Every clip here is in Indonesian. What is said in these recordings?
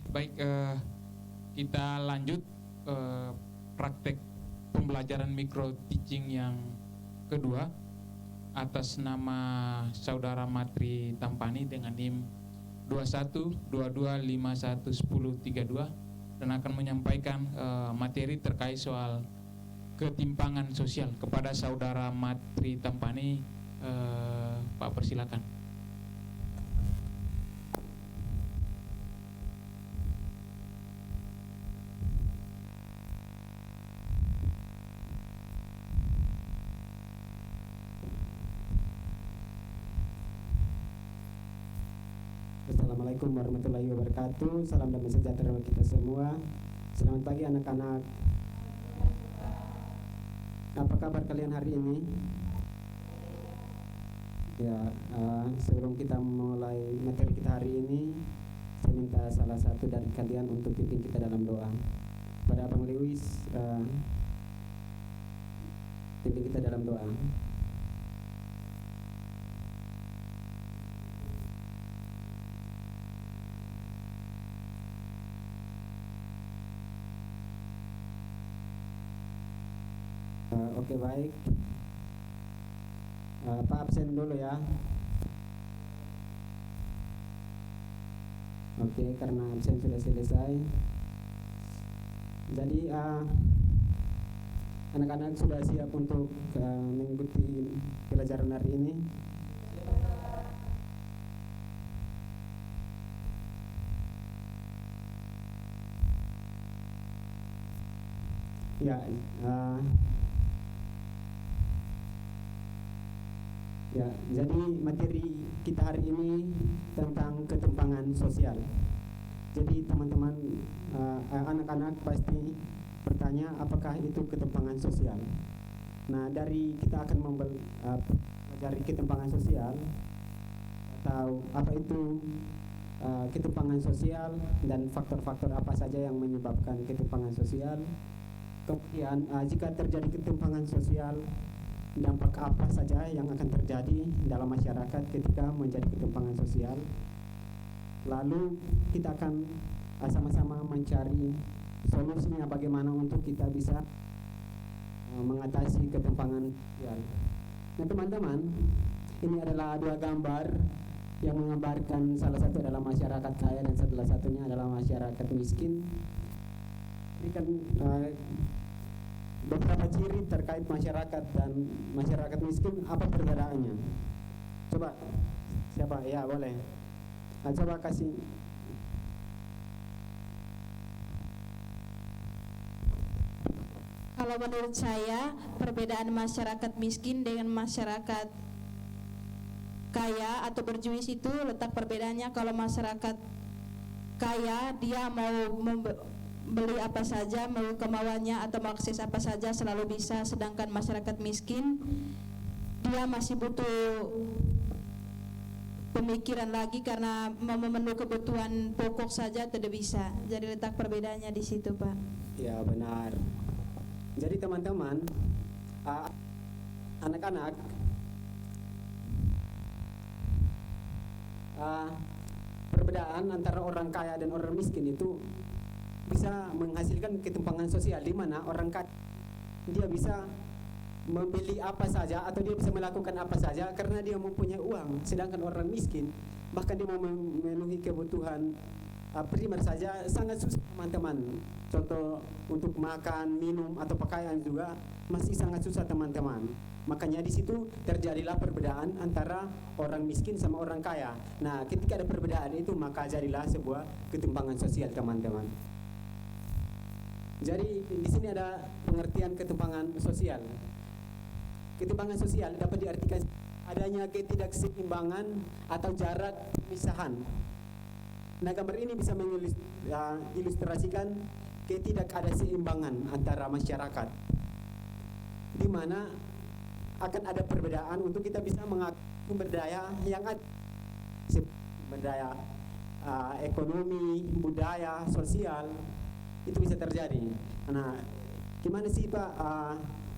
Baik, kita lanjut praktek pembelajaran micro teaching yang kedua atas nama Saudara Matri Tampani dengan NIM 2122511032 dan akan menyampaikan materi terkait soal ketimpangan sosial kepada Saudara Matri Tampani. Pak, persilakan. Assalamualaikum warahmatullahi wabarakatuh. Salam damai sejahtera bagi kita semua. Selamat pagi anak-anak. Apa kabar kalian hari ini? Ya, sebelum kita mulai materi kita hari ini, saya minta salah satu dari kalian untuk pimpin kita dalam doa. Pada Abang Lewis, pimpin kita dalam doa. Oke, baik. Pak absen dulu ya. Oke, karena absen sudah selesai. Jadi anak-anak sudah siap untuk mengikuti pelajaran hari ini? Ya, ya, jadi materi kita hari ini tentang ketimpangan sosial. Jadi teman-teman, anak-anak pasti bertanya apakah itu ketimpangan sosial. Nah, dari kita akan mempelajari ketimpangan sosial atau apa itu ketimpangan sosial dan faktor-faktor apa saja yang menyebabkan ketimpangan sosial. Kemudian jika terjadi ketimpangan sosial, dampak apa saja yang akan terjadi dalam masyarakat ketika menjadi ketimpangan sosial. Lalu kita akan sama-sama mencari solusinya bagaimana untuk kita bisa mengatasi ketimpangan sosial. Nah teman-teman, ini adalah dua gambar yang menggambarkan salah satu adalah masyarakat kaya dan salah satunya adalah masyarakat miskin. Ini kan beberapa ciri terkait masyarakat dan masyarakat miskin, apa perbedaannya? Coba, siapa? Ya, boleh. Coba kasih. Kalau menurut saya, perbedaan masyarakat miskin dengan masyarakat kaya atau berjuis itu letak perbedaannya. Kalau masyarakat kaya, dia mau beli apa saja, mau kemauannya atau mengakses apa saja selalu bisa. Sedangkan masyarakat miskin, dia masih butuh pemikiran lagi karena memenuhi kebutuhan pokok saja tidak bisa. Jadi letak perbedaannya di situ, Pak. Ya, benar. Jadi teman-teman, anak-anak, perbedaan antara orang kaya dan orang miskin itu bisa menghasilkan ketimpangan sosial, di mana orang kaya dia bisa membeli apa saja atau dia bisa melakukan apa saja karena dia mempunyai uang, sedangkan orang miskin bahkan dia mau memenuhi kebutuhan primer saja sangat susah teman-teman. Contoh untuk makan, minum atau pakaian juga masih sangat susah teman-teman. Makanya di situ terjadilah perbedaan antara orang miskin sama orang kaya. Nah, ketika ada perbedaan itu maka jadilah sebuah ketimpangan sosial teman-teman. Jadi di sini ada pengertian ketimpangan sosial. Ketimpangan sosial dapat diartikan adanya ketidakseimbangan atau jarak pemisahan. Nah, gambar ini bisa mengilustrasikan ketidakseimbangan antara masyarakat, di mana akan ada perbedaan untuk kita bisa mengatur sumber daya yang ada, sumber daya ekonomi, budaya, sosial, itu bisa terjadi. Nah, gimana sih Pak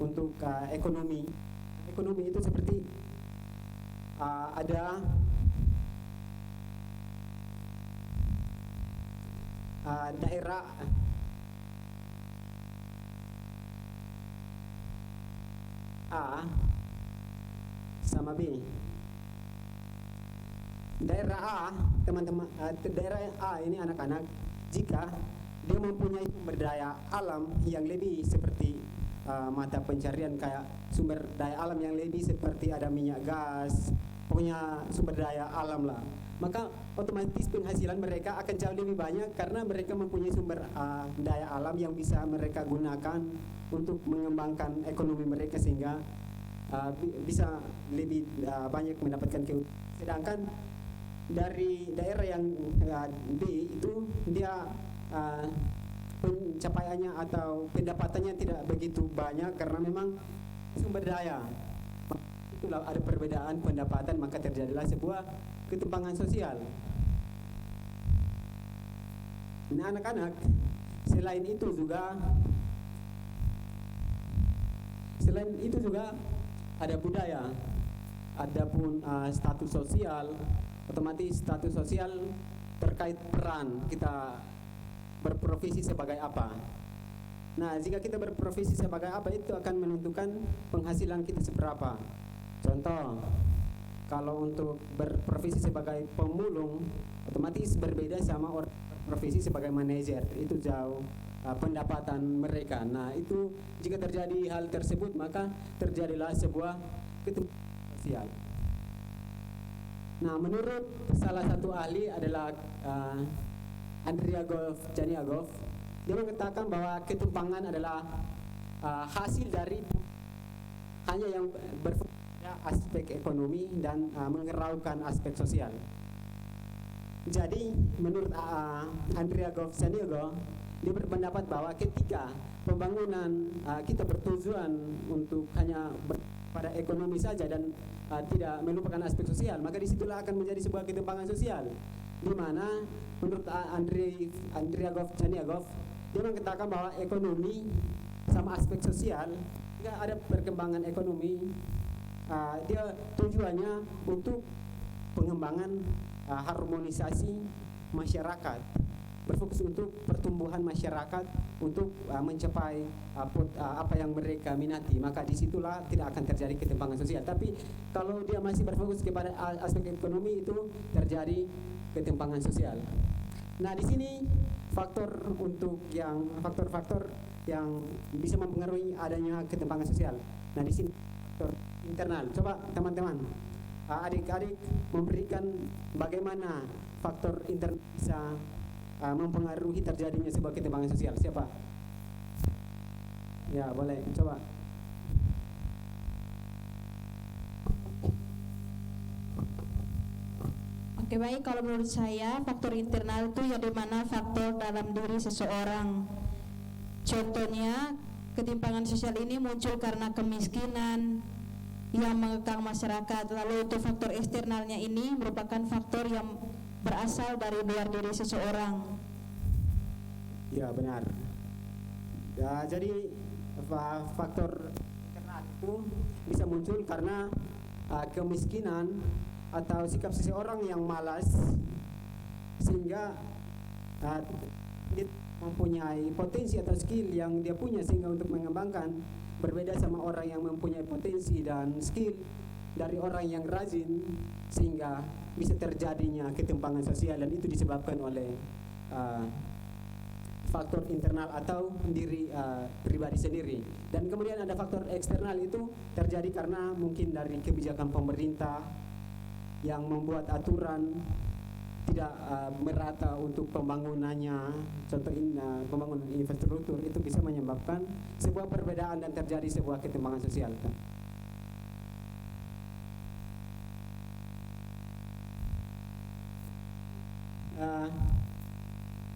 untuk ekonomi? Ekonomi itu seperti ada daerah A sama B. Daerah A, teman-teman, daerah A ini anak-anak, jika dia mempunyai sumber daya alam yang lebih seperti mata pencarian kayak sumber daya alam yang lebih seperti ada minyak gas, pokoknya sumber daya alam lah, maka otomatis penghasilan mereka akan jauh lebih banyak karena mereka mempunyai sumber daya alam yang bisa mereka gunakan untuk mengembangkan ekonomi mereka sehingga bisa lebih banyak mendapatkan keuntungan. Sedangkan dari daerah yang B itu dia pencapaiannya atau pendapatannya tidak begitu banyak karena memang sumber daya. Itulah ada perbedaan pendapatan, maka terjadilah sebuah ketimpangan sosial. Nah, anak-anak, selain itu juga ada budaya, adapun status sosial. Otomatis status sosial terkait peran kita berprofesi sebagai apa. Nah, jika kita berprofesi sebagai apa itu akan menentukan penghasilan kita seberapa. Contoh, kalau untuk berprofesi sebagai pemulung, otomatis berbeda sama orang berprofesi sebagai manajer. Itu jauh pendapatan mereka. Nah, itu jika terjadi hal tersebut maka terjadilah sebuah ketimpangan sosial. Nah, menurut salah satu ahli adalah Andriagov Janiagov, dia mengatakan bahwa ketimpangan adalah hasil dari hanya yang berfokus pada aspek ekonomi dan mengeraukan aspek sosial. Jadi, menurut Andriagov Janiagov, dia berpendapat bahwa ketika pembangunan kita bertujuan untuk hanya pada ekonomi saja dan tidak melupakan aspek sosial, maka disitulah akan menjadi sebuah ketimpangan sosial, di mana menurut Andriagov Janiagov, dia mengatakan bahwa ekonomi sama aspek sosial, jika ada perkembangan ekonomi, dia tujuannya untuk pengembangan harmonisasi masyarakat, berfokus untuk pertumbuhan masyarakat untuk mencapai apa yang mereka minati, maka disitulah tidak akan terjadi ketimpangan sosial. Tapi kalau dia masih berfokus kepada aspek ekonomi, itu terjadi ketimpangan sosial. Nah, di sini faktor yang bisa mempengaruhi adanya ketimpangan sosial. Nah, di sini faktor internal. Coba teman-teman, adik-adik memberikan bagaimana faktor internal bisa mempengaruhi terjadinya sebuah ketimpangan sosial. Siapa? Ya, boleh coba. Oke, baik, kalau menurut saya faktor internal itu yang dimana faktor dalam diri seseorang. Contohnya, ketimpangan sosial ini muncul karena kemiskinan yang mengekang masyarakat. Lalu untuk faktor eksternalnya ini merupakan faktor yang berasal dari luar diri seseorang. Ya, benar. Ya, jadi faktor internal itu bisa muncul karena kemiskinan atau sikap seseorang yang malas, sehingga dia mempunyai potensi atau skill yang dia punya sehingga untuk mengembangkan, berbeda sama orang yang mempunyai potensi dan skill dari orang yang rajin, sehingga bisa terjadinya ketimpangan sosial, dan itu disebabkan oleh faktor internal atau diri pribadi sendiri. Dan kemudian ada faktor eksternal, itu terjadi karena mungkin dari kebijakan pemerintah yang membuat aturan tidak merata untuk pembangunannya. Contoh pembangunan infrastruktur itu bisa menyebabkan sebuah perbedaan dan terjadi sebuah ketimpangan sosial.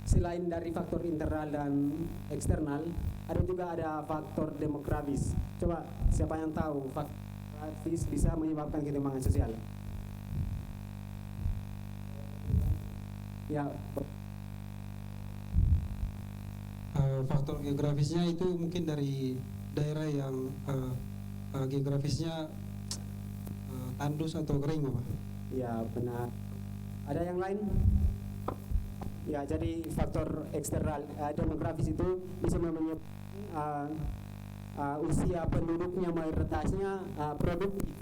Selain dari faktor internal dan eksternal, ada faktor demografis. Coba siapa yang tahu faktor demografis bisa menyebabkan ketimpangan sosial? Ya. Faktor geografisnya itu mungkin dari daerah yang geografisnya tandus atau kering, Pak. Ya, benar. Ada yang lain? Ya, jadi faktor eksternal demografis itu bisa menyebabkan usia penduduknya mayoritasnya produktif.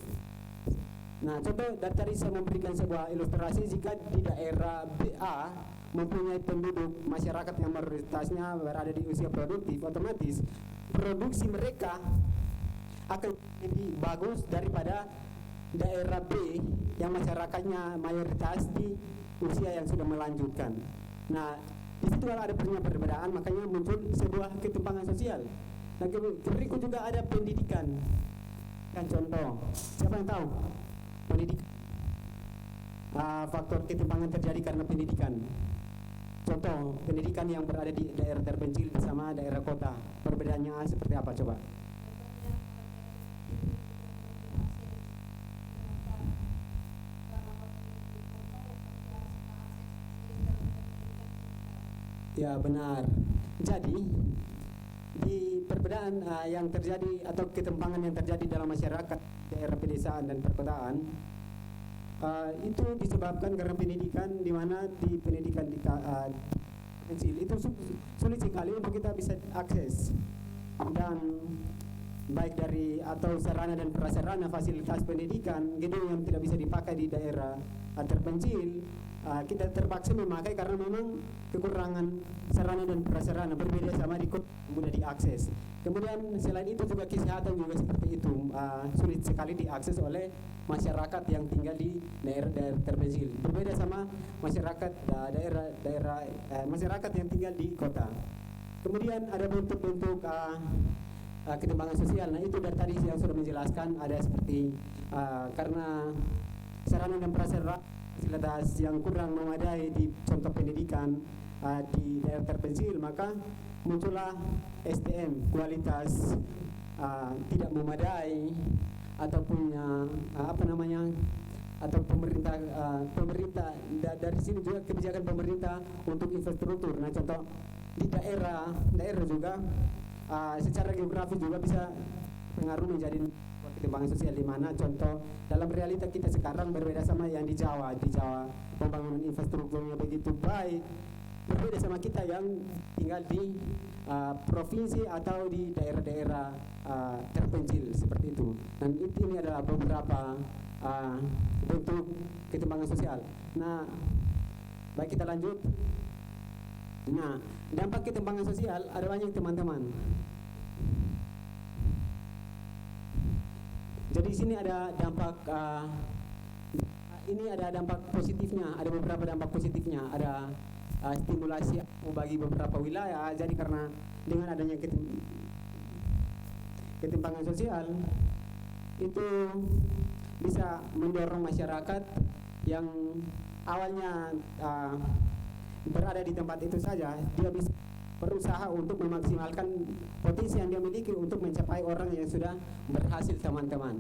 Nah, contoh tadi saya memberikan sebuah ilustrasi, jika di daerah BA mempunyai penduduk masyarakat yang mayoritasnya berada di usia produktif, otomatis produksi mereka akan lebih bagus daripada daerah B yang masyarakatnya mayoritas di usia yang sudah melanjutkan. Nah, di situ ada perbedaan, makanya muncul sebuah ketimpangan sosial. Nah, berikut juga ada pendidikan. Kan contoh, siapa yang tahu pendidikan? Faktor ketimpangan terjadi karena pendidikan. Contoh, pendidikan yang berada di daerah terpencil bersama daerah kota, perbedaannya seperti apa coba? Ya, benar. Jadi di perbedaan yang terjadi atau ketimpangan yang terjadi dalam masyarakat daerah pedesaan dan perkotaan itu disebabkan karena pendidikan, di mana di pendidikan di kecil itu sulit sekali untuk kita bisa akses, dan baik dari atau sarana dan prasarana fasilitas pendidikan, gedung yang tidak bisa dipakai di daerah terpencil, kita terpaksa memakai karena memang kekurangan sarana dan prasarana, berbeda sama di kota mudah diakses. Kemudian selain itu juga kesehatan juga seperti itu, sulit sekali diakses oleh masyarakat yang tinggal di daerah-daerah terpencil, berbeda sama masyarakat masyarakat yang tinggal di kota. Kemudian ada bentuk-bentuk ketimpangan sosial. Nah, itu dari tadi yang sudah menjelaskan, ada seperti karena sarana dan prasarana fasilitas yang kurang memadai di contoh pendidikan di daerah terpencil, maka muncullah SDM kualitas tidak memadai, ataupun atau pemerintah dari sini juga kebijakan pemerintah untuk infrastruktur. Nah, contoh di daerah juga secara geografis juga bisa pengaruh menjadi ketimpangan sosial, di mana contoh dalam realita kita sekarang berbeda sama yang di Jawa pembangunan infrastrukturnya begitu baik, berbeda sama kita yang tinggal di provinsi atau di daerah-daerah terpencil seperti itu. Dan ini adalah beberapa bentuk ketimpangan sosial. Nah, baik, kita lanjut. Nah, dampak ketimpangan sosial ada banyak, teman-teman. Jadi di sini ada dampak ini ada dampak positifnya, ada beberapa dampak positifnya, ada stimulasi bagi beberapa wilayah. Jadi karena dengan adanya ketimpangan sosial itu bisa mendorong masyarakat yang awalnya berada di tempat itu saja, dia bisa berusaha untuk memaksimalkan potensi yang dia miliki untuk mencapai orang yang sudah berhasil, teman-teman.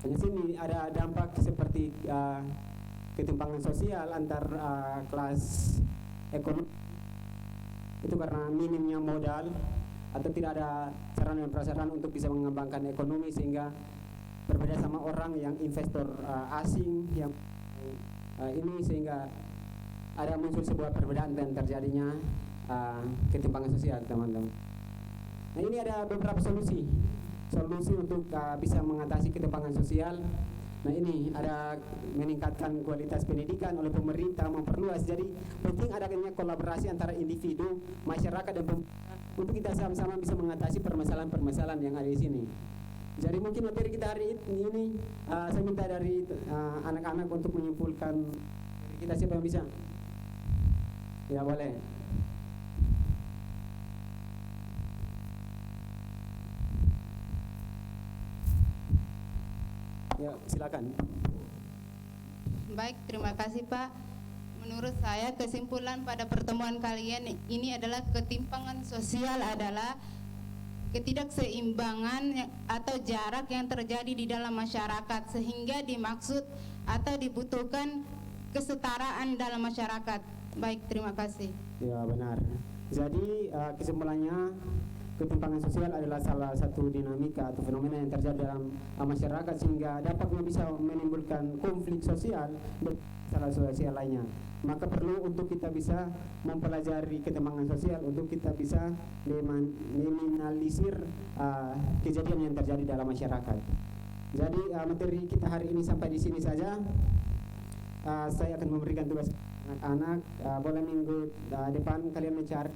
Di sini ada dampak seperti ketimpangan sosial antar kelas ekonomi, itu karena minimnya modal atau tidak ada sarana dan prasarana untuk bisa mengembangkan ekonomi, sehingga berbeda sama orang yang investor asing yang ini, sehingga ada muncul sebuah perbedaan dan terjadinya ketimpangan sosial, teman-teman. Nah, ini ada beberapa solusi untuk bisa mengatasi ketimpangan sosial. Nah, ini ada meningkatkan kualitas pendidikan oleh pemerintah, memperluas. Jadi penting adanya kolaborasi antara individu, masyarakat, dan pemerintah untuk kita sama-sama bisa mengatasi permasalahan-permasalahan yang ada di sini. Jadi mungkin materi kita hari ini saya minta dari anak-anak untuk menyimpulkan kita, siapa yang bisa? Ya, boleh. Ya, silakan. Baik, terima kasih Pak. Menurut saya kesimpulan pada pertemuan kalian ini adalah ketimpangan sosial adalah ketidakseimbangan atau jarak yang terjadi di dalam masyarakat, sehingga dimaksud atau dibutuhkan kesetaraan dalam masyarakat. Baik, terima kasih. Ya, benar. Jadi kesimpulannya, ketimpangan sosial adalah salah satu dinamika atau fenomena yang terjadi dalam masyarakat sehingga dapatnya bisa menimbulkan konflik sosial dan masalah sosial lainnya. Maka perlu untuk kita bisa mempelajari ketimpangan sosial untuk kita bisa meminimalisir kejadian yang terjadi dalam masyarakat. Jadi materi kita hari ini sampai di sini saja. Saya akan memberikan tugas anak-anak. Boleh minggu depan kalian mencari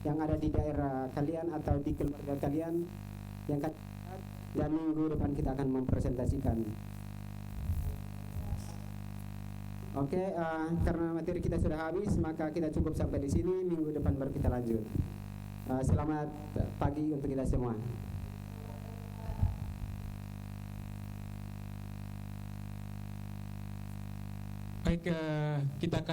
yang ada di daerah kalian atau di keluarga kalian yang dan minggu depan kita akan mempresentasikan. Oke, karena materi kita sudah habis, maka kita cukup sampai di sini. Minggu depan baru kita lanjut. Selamat pagi untuk kita semua. Baik, kita